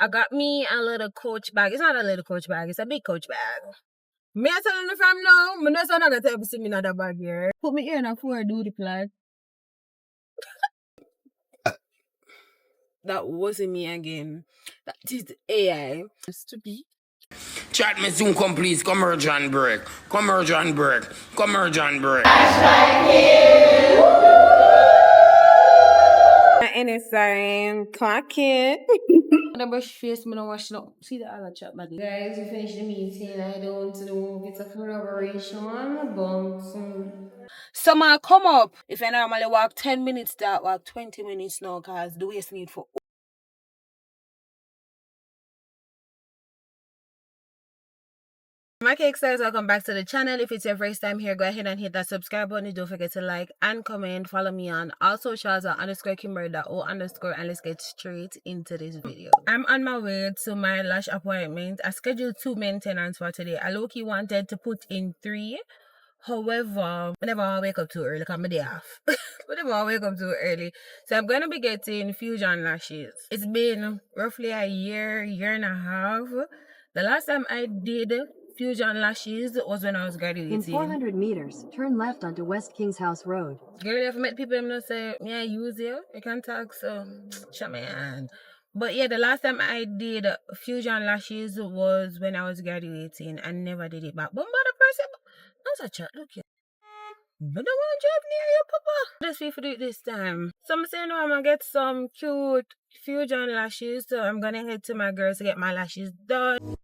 I got me a little coach bag. It's not a little coach bag, it's a big coach bag. Me I telling you from now, me know not gonna tell you see me in that bag here. Put me here and I do the plan. That wasn't me again. That is the AI. Stupid. Chat me soon, come please. Come merge and break. Come merge and break. Come merge and break. Anytime, clock it. The brush face, me no wash up. See the other chat, buddy. Guys, we finished the meeting. I don't know if it's a collaboration, but some come up. If I normally walk 10 minutes, that walk 20 minutes now, cause the waste need for. My Cakesters, welcome back to the channel. If it's your first time here, go ahead and hit that subscribe button. Don't forget to like and comment. Follow me on all socials at _Kimberly.o_ and let's get straight into this video. I'm on my way to my lash appointment. I scheduled 2 maintenance for today. I low-key wanted to put in 3. However, I never wake up too early because I'm day off. I never wake up too early. So I'm going to be getting fusion lashes. It's been roughly a year and a half. The last time I did fusion lashes was when I was graduating. In 400 meters, turn left onto West Kings House Road. Girl, if I met people, I'm not say, yeah, use you. I can talk, so shut my hand. But yeah, the last time I did fusion lashes was when I was graduating. I never did it back. But the person, that's a chat, look here. But I want job near you, Papa. Let's see if we do it this time. So I'm saying, no, I'm gonna get some cute fusion lashes. So I'm gonna head to my girls to get my lashes done.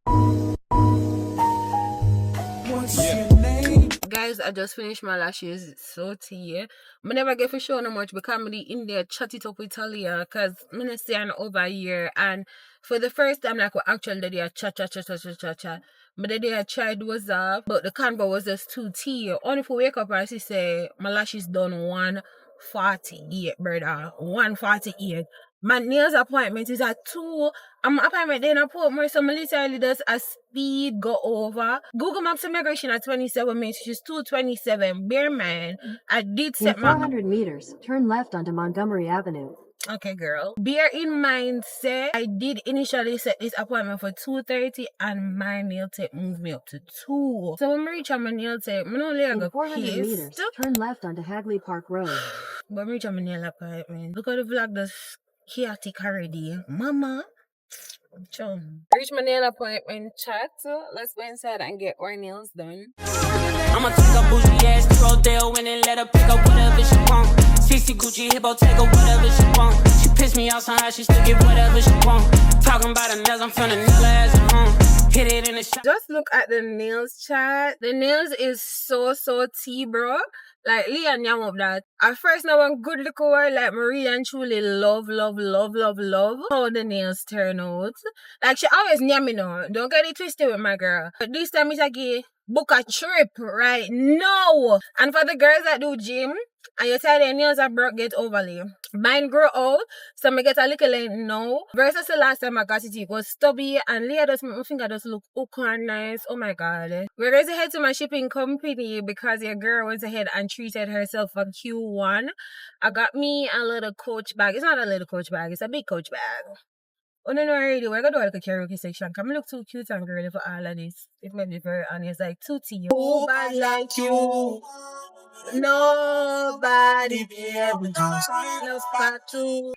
Guys, I just finished my lashes. It's so tea. I never get for show no much because I'm in there chat it up with Talia because I'm gonna stay over a year, and for the first time like we actually did a chat. But the day I tried was up, but the convo was just too tea. Only if we wake up and she say my lashes done 148, brother. 148. My nails appointment is at 2. I'm appointment then I put more, so I literally does a speed go over. Google Maps immigration at 27 minutes, which is 2:27. Bear man, I did set in 400 meters, turn left onto Montgomery Avenue. Okay, girl. Bear in mind, say I did initially set this appointment for 2:30, and my nail tape moved me up to 2. So when I reach on my nail tape, I'm only in 400 meters, turn left onto Hagley Park Road. But I reach on my nail appointment. Look at the vlog that's chaotic already. Mama. Chum. Reach my nail appointment, chat. Let's go inside and get our nails done. I'ma take a bougie ass to Rodale when and let her pick up whatever she want. 60 Gucci hippo, take her whatever she want. She pissed me off somehow, she still get whatever she want. Talking about her nails, I'm finna nail her ass at home. Hit it in the shop. Just look at the nails, chat. The nails is so tea, bro. Like, Leon yam up that. At first, now one good look over, like, Marie and truly love how the nails turn out. Like, she always yam me now. Don't get it twisted with my girl. But this time, it's like, book a trip right now. And for the girls that do gym, and you tell their nails are broke, get overlay. Mine grow out, so I get a little length now. Versus the last time I got it was stubby, and Leah does make my finger just look and nice. Oh my god. We're going to head to my shipping company because your girl went ahead and treated herself for Q1. I got me a little coach bag. It's not a little coach bag, it's a big coach bag. Oh no, already. We're gonna do like a karaoke section. Come look too cute and girly for all of this. It may be very honest, like too tea. Nobody like you. Nobody be able to love part 2.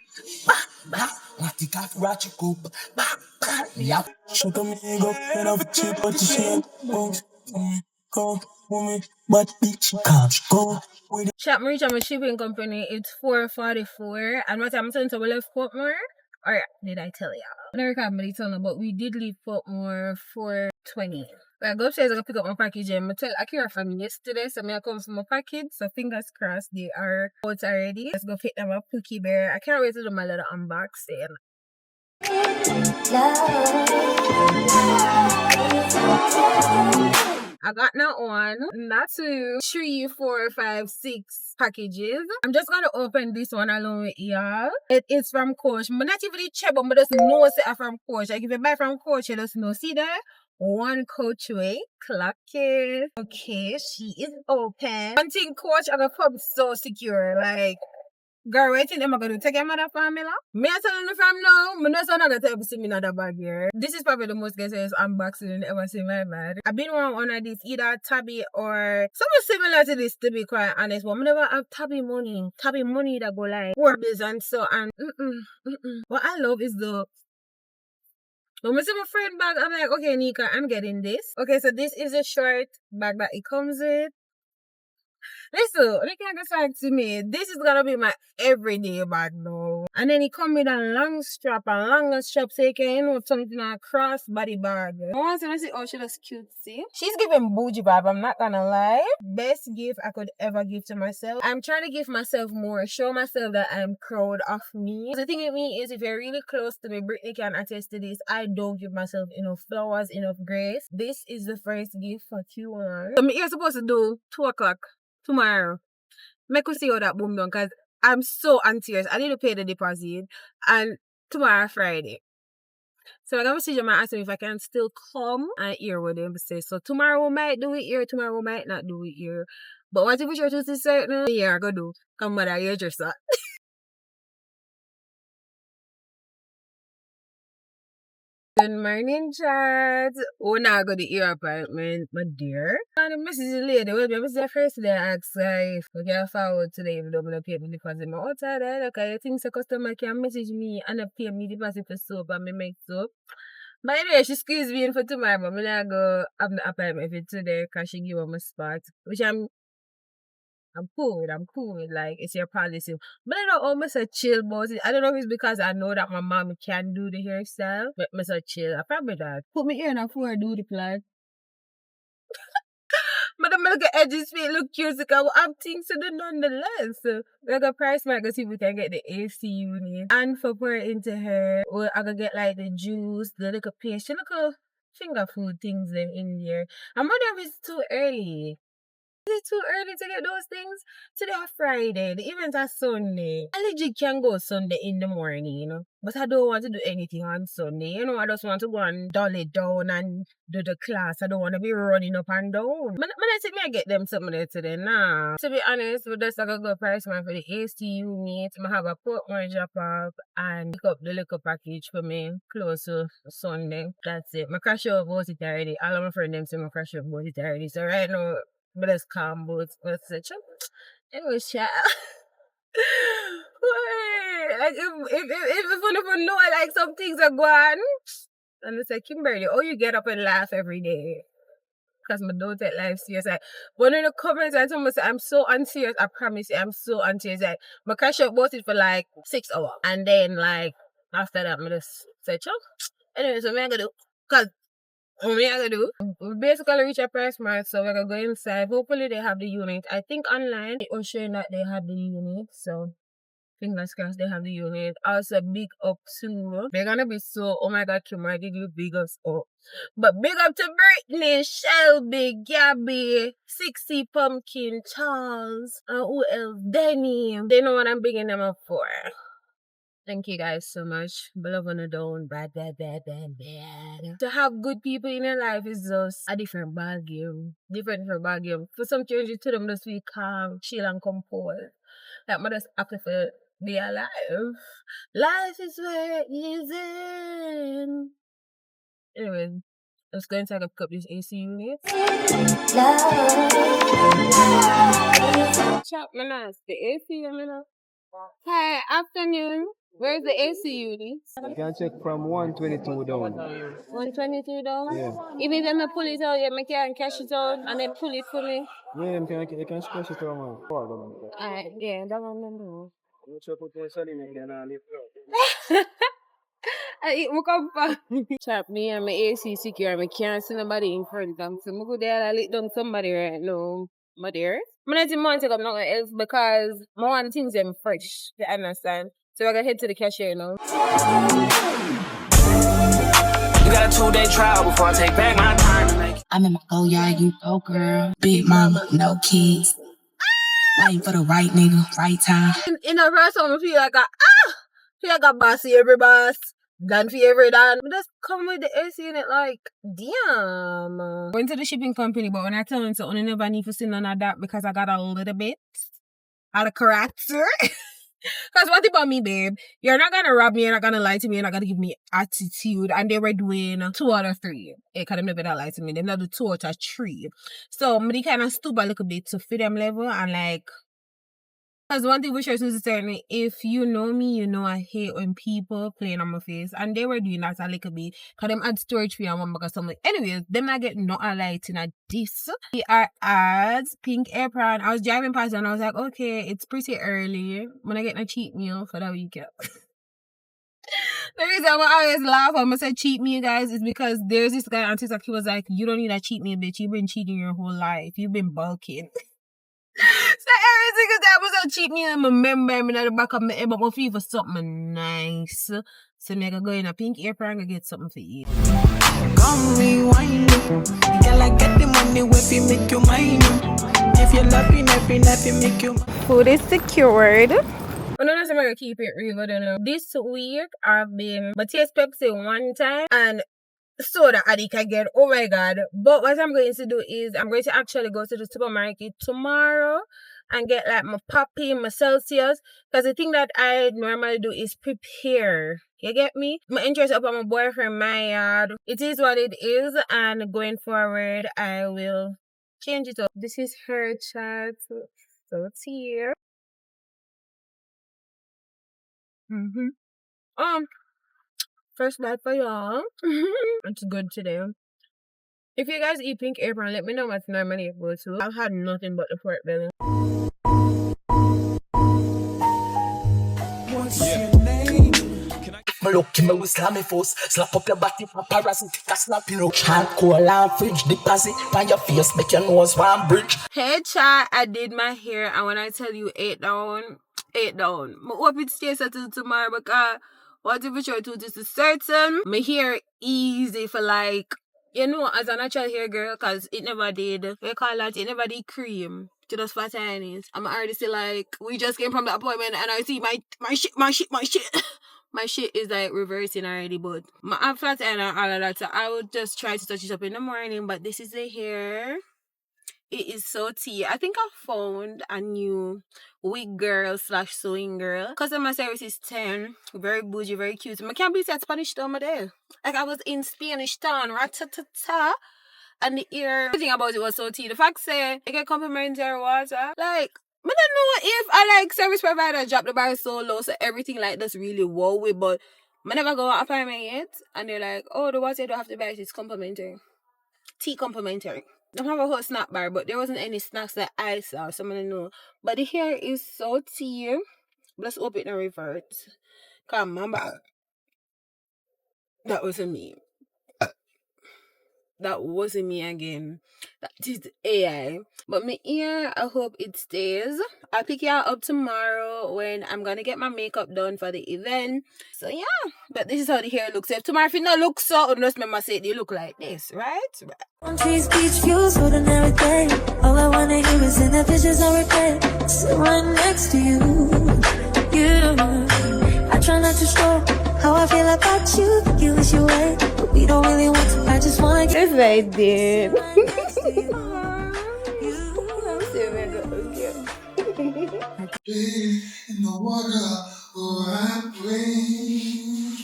Chat me reach on my shipping company. It's 4:44. And what I'm saying, so we left Portmore. Or did I tell y'all? I can't really tell them, but we did leave Portmore 4:20. I go upstairs, I go pick up my package and I tell Akira from yesterday, so I come for my package. So fingers crossed they are out already. Let's go fit them up, Cookie Bear. I can't wait to do my little unboxing. I got not 1, not 2, 3, 4, 5, 6 packages. I'm just gonna open this one alone with y'all. It is from Coach. I'm not even check, but I just know it's from Coach. Like if you buy from Coach, you just know. See there? 1 Coach way. Clock it. Okay, she is open. One thing, Coach, I got pub so secure. Like, Girl, what you think I'm gonna take your mother formula? Me I telling you from now, me know I'm not gonna tell you to see me in that bag here. This is probably the most guessed unboxing I ever seen in my life. I've been on one of these, either Tabby or something similar to this, to be quite honest. But I never have Tabby money. Tabby money that go like Warbies and so and What I love is the when I see my friend bag, I'm like, okay, Nika, I'm getting this. Okay, so this is a short bag that it comes with. Listen, they can't just like to me, this is gonna be my everyday bag now. And then it come with a long strap, so you can, something like cross body bag. I want to see, oh, she looks cute, see? She's giving bougie vibe, I'm not gonna lie. Best gift I could ever give to myself. I'm trying to give myself more, show myself that I'm proud of me. The thing with me is, if you're really close to me, Brittany can attest to this, I don't give myself enough flowers, enough grace. This is the first gift for Q1. So you're supposed to do 2 o'clock tomorrow. Make us see how that boom down, because I'm so on tears. I need to pay the deposit. And tomorrow Friday. So I'm gonna see them and ask them if I can still come and hear what them say. So tomorrow we might do it here, tomorrow we might not do it here. But what if we sure to see certain? Yeah, I go do. Come mother, you're just that. Good morning, chat. Oh, now I go to your apartment, my dear. And the message the lady, well, I was the first day I asked her if we can forward today, even though I'm not pay me deposit. I'm outside there, okay, you think the customer can message me and not pay me deposit for soap and me make soap. But anyway, she squeezed me in for tomorrow, but I'm not go have the appointment for today because she give me a spot, which I'm cool with. I'm cool with, like, it's your policy. But I don't almost a chill about it. I don't know if it's because I know that my mom can do the hairstyle, but I'm so chill. I probably that. Put me here and before I do the plan. But I'm gonna get edges feet look cute because I have things to do nonetheless. So we're gonna price my go see if we can get the AC unit. And for pour it into her, or I gonna get like the juice, the little paste, little finger food things them in there. I'm wondering if it's too early. Is it too early to get those things? Today or Friday. The event is Sunday. I legit can go Sunday in the morning, you know. But I don't want to do anything on Sunday. You know, I just want to go and dull it down and do the class. I don't want to be running up and down. But I think I get them something there today. Nah. To be honest, we just like a good price man for the AC unit. I have a Portmore drop off and pick up the little package for me close to Sunday. That's it. My crash over about it already. All of my friends them say my crash over about it already. So right now, but it's calm, but such a anyway, child. Like if one of you know like some things are going, and it's like Kimberly, oh, you get up and laugh every day. Because I don't take life serious. Like one of the comments I told me say I'm so unserious, I promise you, I'm so unserious. Like my crash up bought it for like 6 hours. And then like after that I just said, "Chuck." Anyway, so what I'm gonna do? Cause what we are gonna do? We basically reach a price mark, so we're gonna go inside. Hopefully they have the unit. I think online it was showing that they had the unit, so fingers crossed they have the unit. Also big up to they're gonna be so oh my god, Kim, I give you big ups up. But big up to Brittany, Shelby, Gabby, 60 Pumpkin, Charles, and who else? Denny. They know what I'm bigging them up for. Thank you guys so much. Below on the down, bad. To have good people in your life is just a different ball game. Different ball game. For some changes to them this week, calm, chill and composed. Like I just happy for be alive. Life is where it is in. Anyway, let's go inside and pick up this AC unit. Chop my nuts. The AC unit. Hi, afternoon. Where's the AC unit? You can check from 122 down. 122 down? Yeah. Even if I pull it out, you can cash it out and then pull it for me. Yeah, you can scratch it from one. Alright, yeah, that one number. I eat my cup. Chop me and my AC secure. I can't see nobody in front of them. So I go there and lick down somebody right now. My dear. I'm not in mind to come nothing else because I want things them fresh. You understand? So I gotta head to the cashier now. You got a 2-day trial before I take back my time to make. I'm in my go yard, you go girl. Big mama, no kids. Waiting for the right nigga, right time. In a restaurant, I feel like a bossy every boss. Done for every done. But just come with the AC in it like, damn. Went to the shipping company, but when I tell them so, I never need to see none of that because I got a little bit out of character. Because what about me, babe? You're not gonna rob me, you're not gonna lie to me, you're not gonna give me attitude. And they were doing 2 out of 3. Because them never lie to me. They not do 2 out of 3. So me kind of stoop a little bit to fit them level and like. Because one thing for sure is certainly, if you know me, you know I hate when people playing on my face. And they were doing that a little bit. Because them had storage fee and one because something. Anyways, them not get no lighting at this. We are at Pink Apron. I was driving past and I was like, okay, it's pretty early. When I get a cheap meal for the weekend. The reason why I always laugh when I say cheat meal, guys, is because there's this guy on TikTok. He was like, you don't need a cheat meal, bitch. You've been cheating your whole life. You've been bulking. So every single time I was on cheat meal, I remember in the back of my head, but I feel for something nice. So I'm gonna go in a Pink Apron and get something for you. Come rewind it. Girl, I get the money if you make you mine. If you're laughing, every make you. Food is secured. I'm not gonna keep it real, but this week I've been but taste Pepsi one time and soda addict again. Oh my god. But what I'm going to do is I'm going to actually go to the supermarket tomorrow and get like my Poppy, my Celsius. Because the thing that I normally do is prepare. You get me? My interest up on my boyfriend, my yard. It is what it is. And going forward, I will change it up. This is her chat. So it's here. First bite for y'all. It's good today. If you guys eat Pink Apron, let me know what's normally you go to. I've had nothing but the pork belly. What's your name? My look in my whistle, me force. Slap up your body, paparazzi, take a snap, you know. Charcoal and fridge deposit. On your face, make your nose one bridge. Hey, chat, I did my hair, and when I tell you 8 down. I hope it stays until tomorrow because what if I try to do this is certain. My hair easy for like, you know, as a natural hair girl, because it never did. We call that, it never did cream. To those flat ironings. I'm already still like, we just came from the appointment and I see my shit. My shit is like reversing already, but my flat iron and all of that. So I would just try to touch it up in the morning, but this is the hair. It is so tea. I think I found a new wig girl / sewing girl. Customer service is 10. Very bougie, very cute. I can't believe that Spanish town there. Like I was in Spanish town, ratatata. And the ear, everything about it was so tea. The fact say I get complimentary water. Like, I don't know if I like service provider drop the bar so low so everything like that's really wowy, but I never go on appointment yet. And they're like, oh, the water you don't have to buy it, it's complimentary. Tea complimentary. I don't have a whole snack bar, but there wasn't any snacks that I saw, so I don't know. But the hair is so tea. Let's open it and revert. Come on back. That wasn't me. That wasn't me again. That is AI. But my ear, I hope it stays. I'll pick y'all up tomorrow when I'm gonna get my makeup done for the event. So yeah, but this is how the hair looks. If tomorrow if it not look so, unless remember say they look like this, right? On trees, beach views, food and everything. All I wanna hear is in the visions I regret. Sit right next to you. I try not to show how I feel about you. You wish you would, but we don't really want to. I just wanna get Yes, I did. In the water, I breathe,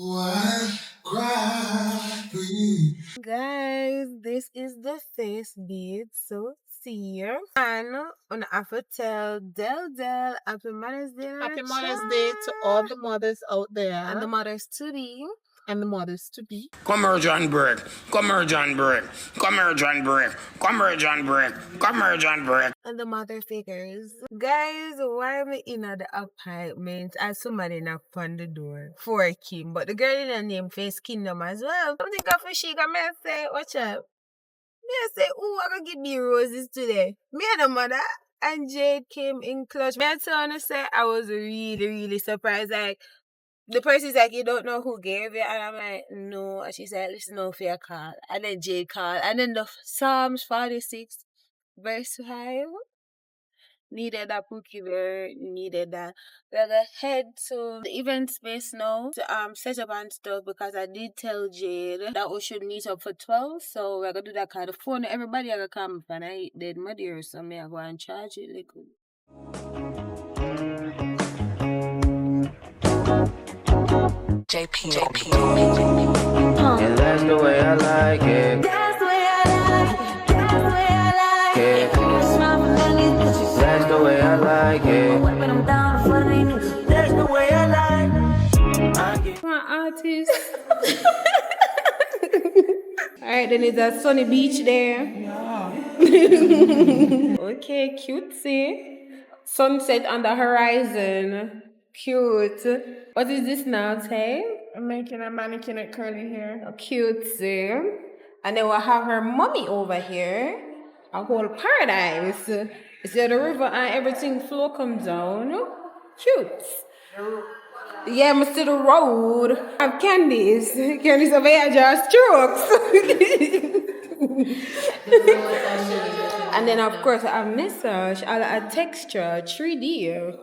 I cry, breathe. Guys, this is the face bead. So see you. And on I have to tell Del Happy Mother's Day. Happy Mother's Day to all the mothers out there. And the mothers to be. And the mothers to be. Come here, John Break. Come here, John Break. Come here, John Break. Come here, John Break. Come here, John Break. And the mother figures. Guys, why am I in the apartment as somebody knock on the door for Kim? But the girl in the name face Kingdom as well. I think of she can say, watch out. Me I say, ooh, I gonna give me roses today. Me and the mother and Jade came in clutch. Me and Tony say I was really surprised. Like the person's like, you don't know who gave it, and I'm like, no. And she said, listen, no fear call. And then Jade called, and then the Psalms 46 verse 5 needed that Pookie Bear, needed that. We're gonna head to the event space now to set up and stuff because I did tell Jade that we should meet up for 12. So we're gonna do that kind of phone. Everybody are gonna come and I did my dear, so me I go and charge it like And that's the way I like it. That's the way I like it. That's the way I like it. Smile for millions, but you That's the way I like it. when I'm down for the news. That's the way I like it. My artist. Alright, then it's a sunny beach there. Okay, cutesy. Sunset on the horizon. Cute. What is this now, Tay? I'm making a mannequin with curly hair. Cutesy. And then we'll have her mommy over here. A whole paradise. You see the river and everything flow comes down. Cute. Yeah, I'm still the road. I have candies. Candies over here just strokes. And then of course I have massage, a texture, 3D.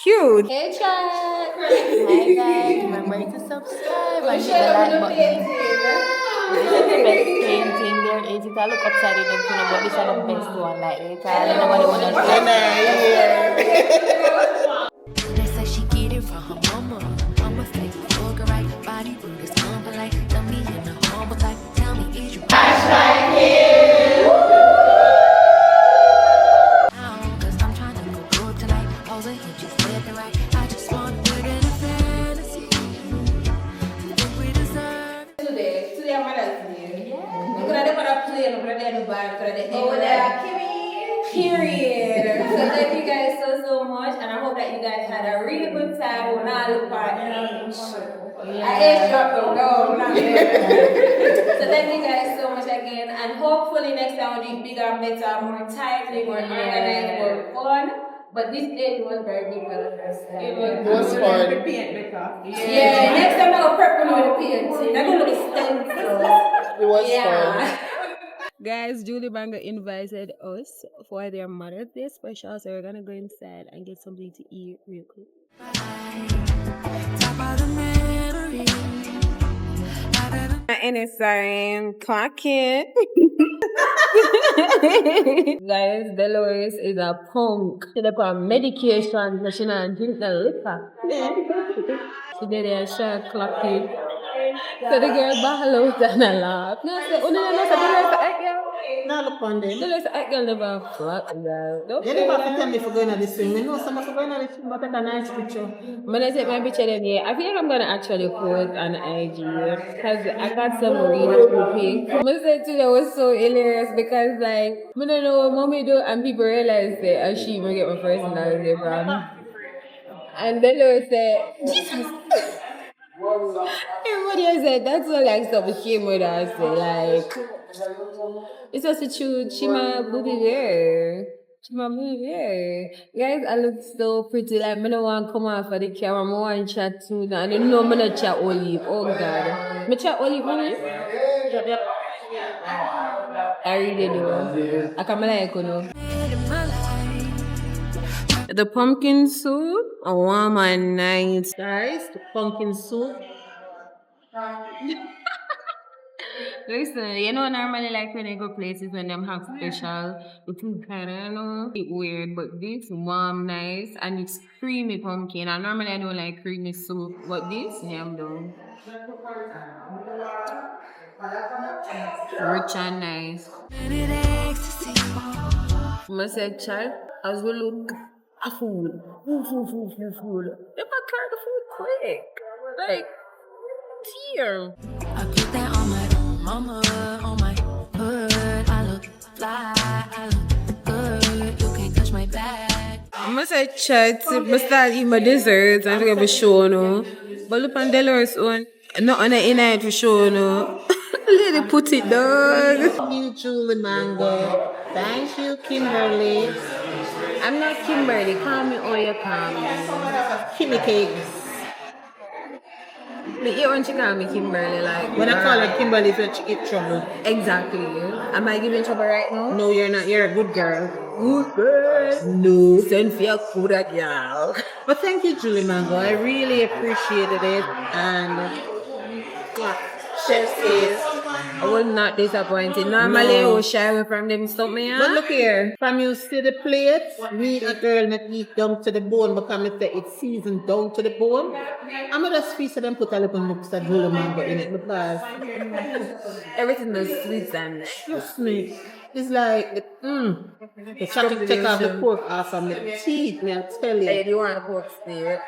Cute. Hey chat. Hi guys, remember to subscribe and hit the like button. This is the best painting there is. If I look upside in the corner, but this is the best one. Like later, nobody wanna They say she get it from her mama. Mama say you fuck her right, body do this humble like dummy in the humble type. Tell me, is you? Cause I'm trying to go good tonight. Over here, just let the right. I just want to put in a fantasy. Think we deserve. Today I'm gonna play. I'm gonna play. I'm gonna do bad. Oh, that period. So thank you guys so much, and I hope that you guys had a really good time when I look back. I ate up the dog, not there. So thank you guys so much again, and hopefully next time we'll do bigger, better, more tightly, more organized, more fun. But this day was very big for the first time. It was fun. Yeah, next time I'll prep with the painting. I'm gonna be stencils. It was fun. Guys, Julie Banger invited us for their Mother's Day special, so we're gonna go inside and get something to eat real quick. Anytime, clock it. Guys, Dolores is a punk. She's on medication, so she not drink the liquor. She did a shot clock it. So the girl ball out and a laugh. No, I said, oh no, Dolores a girl. Now look on them. Dolores a girl never flat, girl. You never have to tell me for going on this swing. I know somebody for going on this swing, but take a nice picture. When I take my picture then, yeah, I feel like I'm gonna actually post on IG because I got some really cool pics. I said today was so hilarious because like I don't know what mommy do and people realize that she even get my personality from. And then they said, Jesus. Everybody has said that's all like stuff we came with us like it's just a truth. She my booby there. She my booby there. Guys, I look so pretty. Like I don't want to come off of the camera. I want to chat too. And I know I'm gonna chat Olive. Oh God, me chat Olive, honey. Yep. I really do. I come like you know. The pumpkin soup, a warm and nice. Guys, the pumpkin soup. Listen, you know normally like when I go places when them have special, the food kinda you know it weird, but this warm nice and it's creamy pumpkin. And normally I don't like creamy soup, but this yam though. Rich and nice. I said, child, as we look at food. Food. If I carry the food quick, like, tear. I put that on my mama, on my hood. I look fly, I look good. You can't touch my bag. I say, chat, I start eating my desserts and I have a show, no. But look on Dolores one, not on the inner for show, no. Lady put it down. Thank you, Julie Mango. Thank you, Kimberly. I'm not Kimberly. Call me or you call me. Kimmy Cakes. Me eat when she call me Kimberly, like. When I call her Kimberly, it's she get trouble. Exactly. Am I giving trouble right now? No, you're not. You're a good girl. Good girl. No, send for your good girl. But thank you, Julie Mango. I really appreciated it. And yeah, chef's kiss. I was not disappointed. Normally, I was shy away from them stuff, man. But look here, from you see the plate, me a girl not eat down to the bone because me say it's seasoned down to the bone. I'm gonna just feast them put a little mix of blue mango in it because Everything is sweet and trust me, it's like the chocolate take off the pork off of my teeth, me I tell hey, you. do you want to pork steak?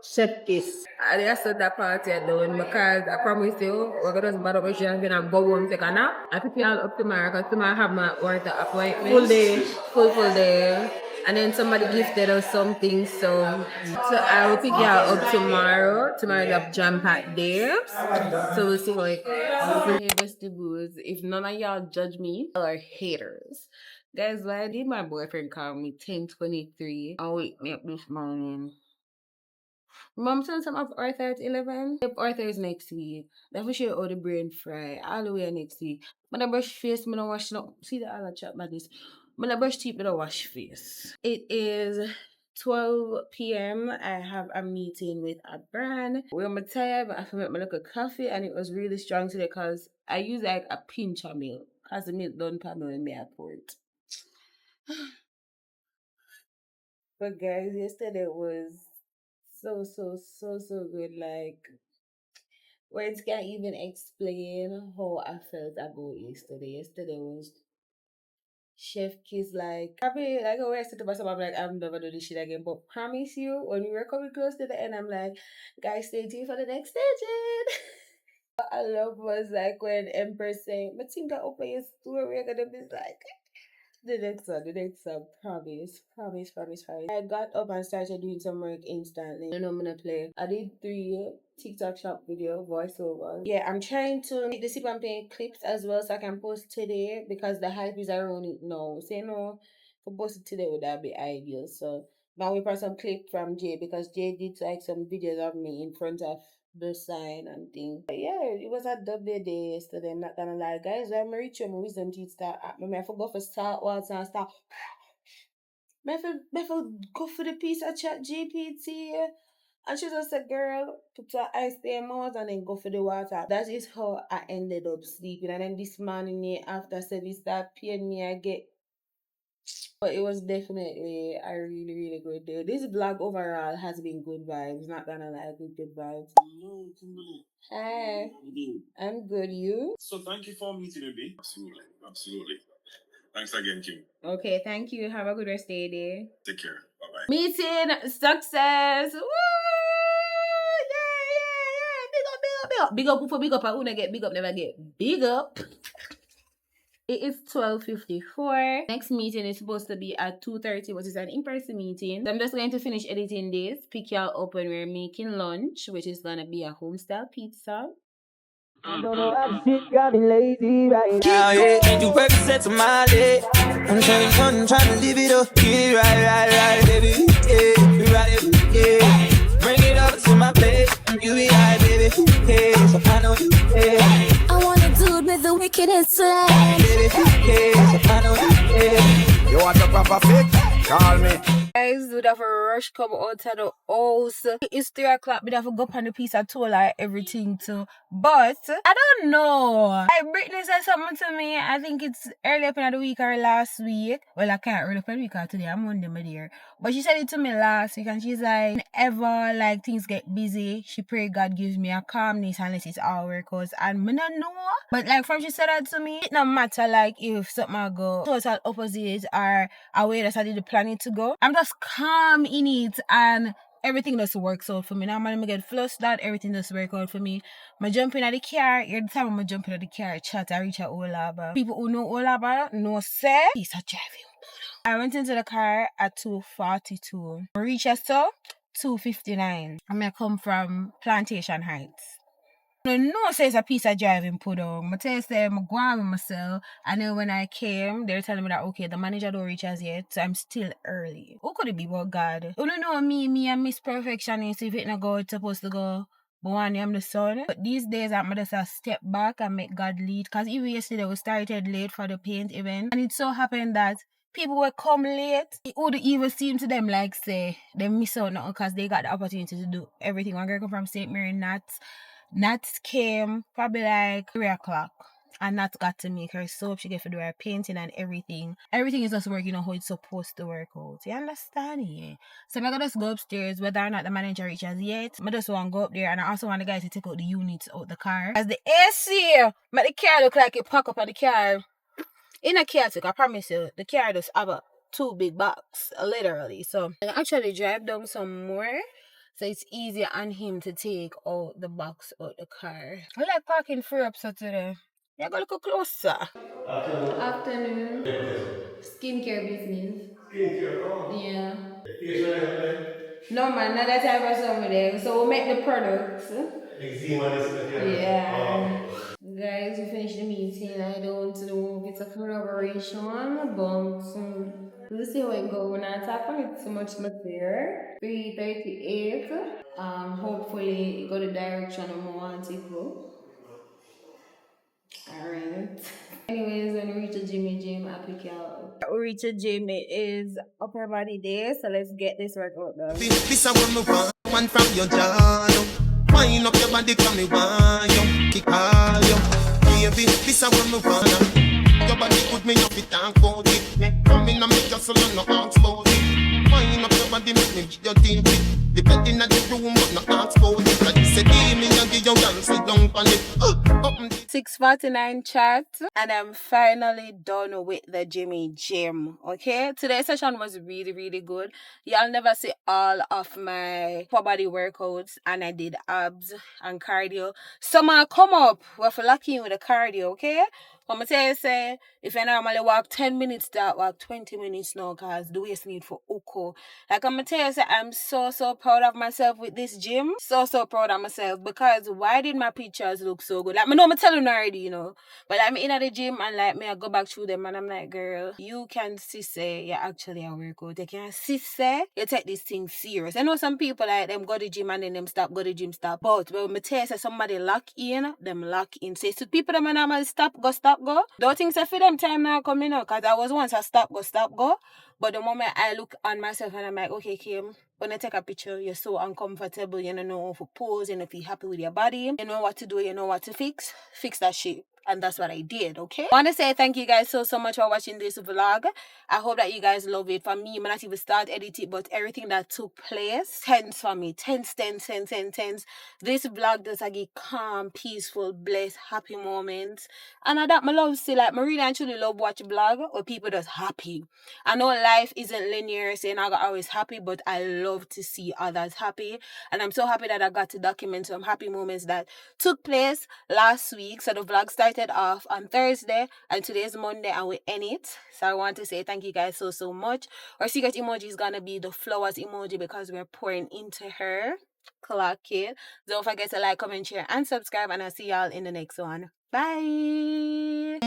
Chef kiss. I just said that party at doing because I promise you, we're going to bad up with you and gonna go home take a nap. I pick you all up tomorrow because tomorrow I have my order appointment. Full day. Full day. And then somebody gifted us something, so I will pick you all up tomorrow. Tomorrow we have jam packed day. So we'll see how it goes. Hey, vegetables. If none of y'all judge me, y'all are haters. Guys, why did my boyfriend call me 10:23 and wake me up this morning? Mom sent some of Arthur at 11. Yep, Arthur is next week. That for sure all the brain fry. All the way next week. When I brush face, I don't wash no. See the other chat about this. When I brush teeth, I don't wash face. It is 12 p.m. I have a meeting with a brand. We're tired, but I have to make my little coffee and it was really strong today because I use like a pinch of milk. Because the milk don't come in me at port. But guys, yesterday was so good. Like words can't even explain how I felt about yesterday. Yesterday was chef kiss. Like probably like I always said to myself, I'm like, I'm never do this shit again. But promise you, when we were coming close to the end, I'm like, guys, stay tuned for the next stage. What I love was like when Empress saying, I think that open your story, we're gonna be like the next one, promise. I got up and started doing some work instantly. And I'm gonna play. I did 3 TikTok shop video voiceovers. Yeah, I'm trying to make the sip and play clips as well so I can post today because the hype is around it now. Say no, for post it today would that be ideal. So now we put some clip from Jay because Jay did like some videos of me in front of the sign and thing. But yeah, it was a double day yesterday, I'm not gonna lie. Guys, when I reach my wisdom teeth start at me, I forgot for start water and start. I go for the piece of chat GPT. And she just said, girl, put your ice in your mouth and then go for the water. That is how I ended up sleeping. And then this morning after service start paying me, I get. But it was definitely a really good day. This vlog overall has been good vibes. Not gonna lie, good vibes. Hello, Kimberly. Hi, How you doing? I'm good. You? So thank you for meeting with me. Absolutely. Thanks again, Kim. Okay, thank you. Have a good rest of your day. Take care. Bye-bye. Meeting success. Woo! Yeah. Big up. Big up. I wanna get big up, never get big up. It is 12:54. Next meeting is supposed to be at 2:30, which is an in-person meeting. So I'm just going to finish editing this, pick y'all up when we're making lunch, which is gonna be a home-style pizza. I don't know how shit got me lazy right now, yeah. Can't do represent to my day. I'm trying to live it up. Yeah, right, baby. Yeah, right, yeah. Bring it up to my plate. You be high, baby. Yeah, so I know you, yeah. I want a dude with the wickedest slang. Baby, yeah, so I know you, yeah. You want a proper fix? Call me. Guys, would have a rush come out of the house. It's 3 o'clock, we have to go up on the piece of toll like everything too. But I don't know. Like Brittany said something to me. I think it's early up in the week or last week. Well, I can't early up in the week or today. I'm Monday, my dear. But she said it to me last week and she's like, whenever like things get busy, she pray God gives me a calmness unless it's all work out. And I don't know. But like from she said that to me, it no matter like if something I go total opposite or a way that I did the planning to go. I'm just calm in it and everything just works out for me. Now I'm get flustered, everything just work out for me. I jump in at the car, every time I jump in at the car, chat, I reach at Olaba. People who know Olaba know say he's a driving. I went into the car at 2:42. I reached Cakester 2:59. I come from Plantation Heights. No, say it's a piece of driving put on. I tell you, say, I'm going with myself. And then when I came, they're telling me that, okay, the manager don't reach us yet, so I'm still early. Who could it be but God? You don't know me, I miss perfectionist. If it not go, it's supposed to go. But one day I'm the son. But these days, I'm just a step back and make God lead. Because even yesterday, we started late for the paint event. And it so happened that people will come late. It would even seem to them like, say, they miss out now because they got the opportunity to do everything. One girl come from St. Mary Nats. Nats came probably like 3 o'clock. And Nat got to make her soap. She get to do her painting and everything. Everything is just working on how it's supposed to work out. You understand? Yeah. So I'm gonna just go upstairs, whether or not the manager reaches yet. I just want to go up there, and I also want the guys to take out the units out the car. As the AC make the car look like it pack up on the car. In a car, I promise you, the car just have a 2 big box, literally. So I actually drive down some more. So it's easier on him to take out the box out the car. I like parking free up so today. Yeah, go look closer. Afternoon. Skincare business. Skincare, oh. Yeah. No man, not that type of something there. So we make the products. Yeah. Guys, we finished the meeting. I don't know if it's a collaboration, but we'll see how it goes. We're not talking it too much there. 3:38. Hopefully it go the direction I want to go. Alright. Anyways, when we reach the gym, I pick you out. We reach the gym, it is upper body day, so let's get this workout done. This a one me want, one from your jaw. Wind up your body, come me want you, kick all you. Baby, this a one me want. Your body put me up, it and cold it. Come in and make your soul no ask about it. Wind up your body, make me your deep it. The bed in the room, but no ask about it. Like you said, give me and give your dance, sit down on it. 6:49 chat, and I'm finally done with the gym. Okay, today's session was really, really good. Y'all never see all of my upper body workouts, and I did abs and cardio. Some are come up, we're for lucky with the cardio, okay? I'm gonna tell you, say, if I normally walk 10 minutes, that walk 20 minutes now, cause the waist need for uko. Like I'm gonna tell you, say, I'm so proud of myself with this gym. So proud of myself, because why did my pictures look so good? Like, I know I'm telling you already, you know. But I'm in at the gym and like me, I go back through them and I'm like, girl, you can see say you're actually a workout. You can see say you take this thing serious. I know some people like them go to the gym and then them stop, go to the gym, stop. But when me tell you say somebody lock in, them lock in. Say so people them normally stop, go. Don't think so for them time now coming out, cause I was once a stop, go. But the moment I look on myself and I'm like, okay, Kim, when I take a picture, you're so uncomfortable, you don't know how to pose, you don't feel happy with your body, you know what to do, you know what to fix that shit. And that's what I did, okay? I want to say thank you guys so much for watching this vlog. I hope that you guys love it. For me, I'm not even start editing, but everything that took place, 10s for me. 10s. This vlog does like a calm, peaceful, blessed, happy moments. And I that my love see, like, I really and truly love watch vlog where people just happy. I know life isn't linear, saying I'm always happy, but I love to see others happy. And I'm so happy that I got to document some happy moments that took place last week. So the vlog started off on Thursday and today's Monday and we end it. So I want to say thank you guys so much. Our secret emoji is gonna be the flowers emoji because we're pouring into her. Clock it. Don't forget to like, comment, share, and subscribe, and I'll see y'all in the next one. Bye.